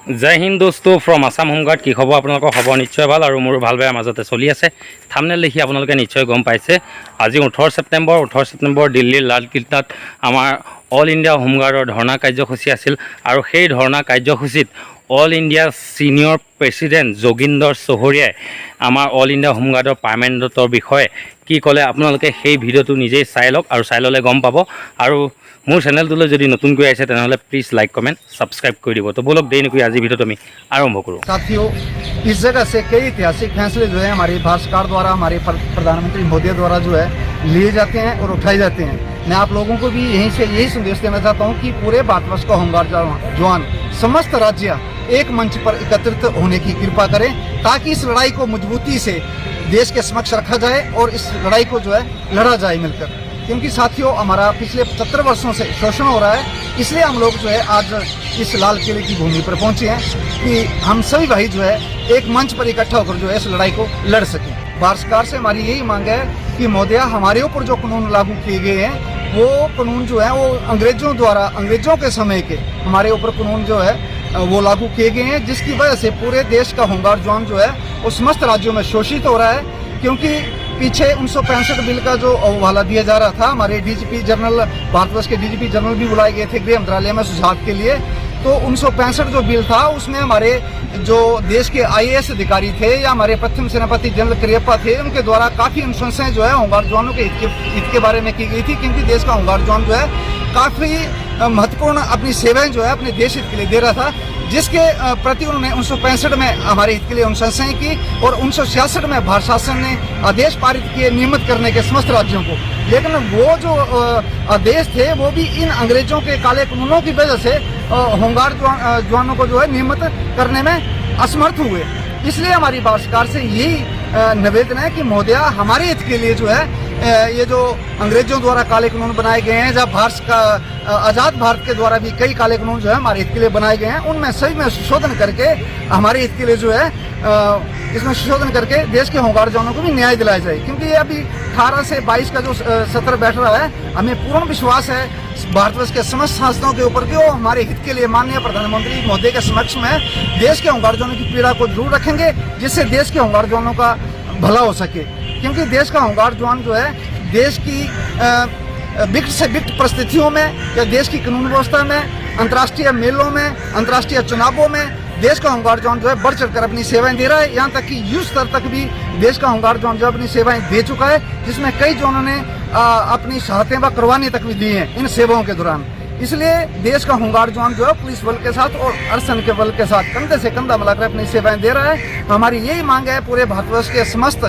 जय हिंद दोस्तों from Assam home guard কি খবৰ আপোনালোকৰ খবৰ নিশ্চয় ভাল আৰু মোৰ ভাল বেয়া মাজতে চলি আছে থাম্বনেল দেখি আপোনালোকে নিশ্চয় গম পাইছে আজি 18 ছেপ্টেম্বৰ দিল্লীৰ লালকিল্লাত আমাৰ অল ইণ্ডিয়া হোমগাৰ্ডৰ ধৰ্ণা কাৰ্যসূচী আছিল আৰু সেই ধৰ্ণা কাৰ্যসূচীত all India senior president Joginder চহৰীয়াই আমাৰ অল ইণ্ডিয়া হোমগাৰ্ডৰ পাৰ্মানেণ্টৰ বিষয়ে কি ক'লে আপোনালোকে সেই ভিডিঅ'টো নিজেই চাই লওক আৰু চাই ল'লে গম পাব আৰু मोर चैनल तो जो नतुन आए प्लीज लाइक कमेंट सब्सक्राइब कर दी तो बोलो देर नुकी आज भिडियो तो आरम्भ करूँ। साथियों, इस जगह से कई ऐतिहासिक फैसले जो है हमारे भारत सरकार द्वारा हमारे प्रधानमंत्री मोदी द्वारा जो है लिए जाते हैं और उठाए जाते हैं। मैं आप लोगों को भी यहीं से यही संदेश देना चाहता हूं कि पूरे भारतवर्ष का होमगार्ड जवान समस्त राज्य एक मंच पर एकत्रित होने की कृपा करें ताकि इस लड़ाई को मजबूती से देश के समक्ष रखा जाए और इस लड़ाई को जो है लड़ा जाए मिलकर। क्योंकि साथियों, हमारा पिछले 75 वर्षों से शोषण हो रहा है, इसलिए हम लोग जो है आज इस लाल किले की भूमि पर पहुंचे हैं कि हम सभी भाई जो है एक मंच पर इकट्ठा होकर जो है इस लड़ाई को लड़ सकें। भारत सरकार से हमारी यही मांग है कि मोदिया हमारे ऊपर जो कानून लागू किए गए हैं वो कानून जो है वो अंग्रेजों के समय के हमारे ऊपर कानून जो है वो लागू किए गए हैं, जिसकी वजह से पूरे देश का होमगार्ड जवान जो है वो समस्त राज्यों में शोषित हो रहा है। क्योंकि पीछे 1965 बिल का जो हवाला दिया जा रहा था, हमारे डीजीपी जनरल भारतवर्ष के डीजीपी जनरल भी बुलाए गए थे गृह मंत्रालय में सुझाव के लिए। तो 1965 जो बिल था उसमें हमारे जो देश के IAS अधिकारी थे या हमारे प्रथम सेनापति जनरल करियप्पा थे, उनके द्वारा काफ़ी अनुशंसाएं जो है होमगार्ड जवानों के हित के बारे में की गई थी। क्योंकि देश का होमगार्ड जवान जो है काफ़ी महत्वपूर्ण अपनी सेवाएं जो है अपने देश हित के लिए दे रहा था, जिसके प्रति उन्होंने 1965 में हमारे हित के लिए अनुशंसाएं की और 1966 में भारत शासन ने आदेश पारित किए नियमित करने के समस्त राज्यों को। लेकिन वो जो आदेश थे वो भी इन अंग्रेजों के काले कानूनों की वजह से होमगार्ड जवानों को जो है नियमित करने में असमर्थ हुए। इसलिए हमारी भारत सरकार से यही निवेदन है कि मोदिया हमारे हित के लिए जो है ये जो अंग्रेजों द्वारा काले कानून बनाए गए हैं, जब भारत का आज़ाद भारत के द्वारा भी कई काले कानून जो है हमारे हित के लिए बनाए गए हैं, उनमें सही में संशोधन करके हमारे हित के लिए जो है इसमें संशोधन करके देश के होमगार्ड जवानों को भी न्याय दिलाया जाए। क्योंकि ये अभी 18 से 22 का जो सत्र बैठ रहा है, हमें पूर्ण विश्वास है भारतवर्ष के समस्त सांसदों के ऊपर कि वो हमारे हित के लिए माननीय प्रधानमंत्री मोदी के समक्ष में देश के होमगार्ड जवानों की पीड़ा को जरूर रखेंगे, जिससे देश के होमगार्ड जवानों का भला हो सके। क्योंकि देश का होमगार्ड जवान जो है देश की विकट से विकट परिस्थितियों में या देश की कानून व्यवस्था में, अंतर्राष्ट्रीय मेलों में, अंतर्राष्ट्रीय चुनावों में देश का होमगार्ड जवान जो है बढ़ चढ़कर अपनी सेवाएं दे रहा है। यहाँ तक कि युद्ध स्तर तक भी देश का होमगार्ड जवान जो अपनी सेवाएं दे चुका है, जिसमें कई जवानों ने अपनी शहादतें व कुर्बानी तक भी दी हैं इन सेवाओं के दौरान। इसलिए देश का होमगार्ड जवान जो है पुलिस बल के साथ और अर्धसैनिक बल के साथ कंधे से कंधा मिलाकर अपनी सेवाएं दे रहा है। हमारी यही मांग है पूरे भारतवर्ष के समस्त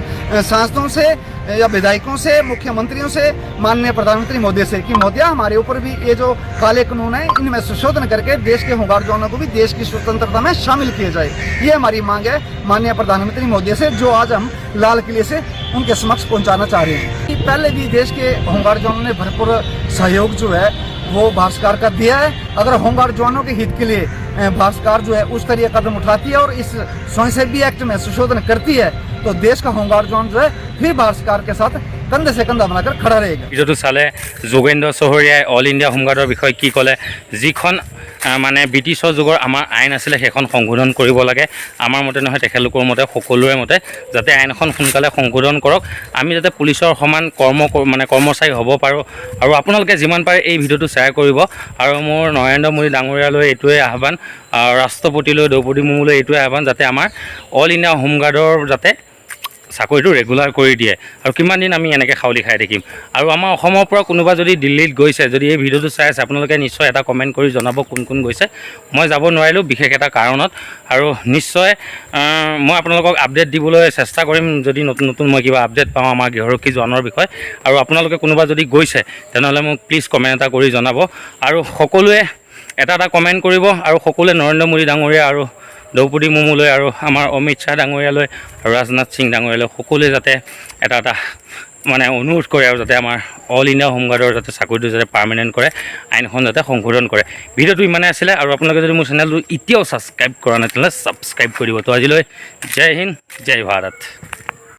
सांसदों से या विधायकों से, मुख्यमंत्रियों से, माननीय प्रधानमंत्री मोदी से कि मोदिया हमारे ऊपर भी ये जो काले कानून है इनमें संशोधन करके देश के होमगार्ड जवानों को भी देश की स्वतंत्रता में शामिल किया जाए। ये हमारी मांग है माननीय प्रधानमंत्री मोदी से, जो आज हम लाल किले से उनके समक्ष पहुंचाना चाह रहे हैं। कि पहले भी देश के होमगार्ड जवानों ने भरपूर सहयोग जो है वो भारत सरकार का दिया है। अगर होमगार्ड जवानों के हित के लिए भारत सरकार जो है उस तरह कदम उठाती है और इस स्वयंसेवी एक्ट में संशोधन करती है, तो देश का होमगार्ड जवान जो है फिर भारत सरकार के साथ कंधे से कंधा बनाकर खड़ा रहेगा। भिडिओ चाले जोगेन्द्र चहरीयाई ऑल इंडिया होमगार्डर विषय की कले जिखन माने ब्रिटिशर जुगर आमार आईन आছিলে সেইখন সংশোধন কৰিব লাগে। আমাৰ মতে নহয়, তেখেতলোকৰ মতে, সকলোৰে মতে যাতে আইনখন সোনকালে সংশোধন কৰক, আমি যাতে পুলিচৰ সমান কৰ্মচাৰী হ'ব পাৰোঁ। আৰু আপোনালোকে যিমান পাৰে এই ভিডিঅ'টো শ্বেয়াৰ কৰিব। আৰু মোৰ নৰেন্দ্ৰ মোদী ডাঙৰীয়ালৈ এইটোৱে আহ্বান, ৰাষ্ট্ৰপতিলৈ দ্ৰৌপদী মুৰ্মুলৈ এইটোৱে আহ্বান যাতে আমাৰ অল ইণ্ডিয়া হোমগাৰ্ডৰ যাতে চাকৰিটো ৰেগুলাৰ কৰি দিয়ে। আৰু কিমান দিন আমি এনেকৈ খাউলি খাই থাকিম। আৰু আমাৰ অসমৰ পৰা কোনোবা যদি দিল্লীত গৈছে, যদি এই ভিডিঅ'টো চাই আছে, আপোনালোকে নিশ্চয় এটা কমেণ্ট কৰি জনাব কোন কোন গৈছে। মই যাব নোৱাৰিলোঁ বিশেষ এটা কাৰণত, আৰু নিশ্চয় মই আপোনালোকক আপডেট দিবলৈ চেষ্টা কৰিম যদি নতুন নতুন মই কিবা আপডেট পাওঁ আমাৰ গৃহৰক্ষী জোৱানৰ বিষয়ে। আৰু আপোনালোকে কোনোবা যদি গৈছে তেনেহ'লে মোক প্লিজ কমেণ্ট এটা কৰি জনাব। আৰু সকলোৱে এটা এটা কমেণ্ট কৰিব। আৰু সকলোৱে নৰেন্দ্ৰ মোদী ডাঙৰীয়া আৰু দ্ৰৌপদী মুৰ্মুলৈ আৰু আমাৰ অমিত শ্বাহ ডাঙৰীয়ালৈ আৰু ৰাজনাথ সিং ডাঙৰীয়ালৈ সকলোৱে যাতে এটা এটা অনুৰোধ কৰে আৰু যাতে আমাৰ অল ইণ্ডিয়া হোমগাৰ্ডৰ যাতে চাকৰিটো যাতে পাৰ্মানেণ্ট কৰে, আইনখন যাতে সংশোধন কৰে। ভিডিঅ'টো ইমানে আছিলে। আৰু আপোনালোকে যদি মোৰ চেনেলটো এতিয়াও ছাবস্ক্ৰাইব কৰা নাই তেনেহ'লে ছাবস্ক্ৰাইব কৰিব। তো আজিলৈ জয় হিন্দ, জয় ভাৰত।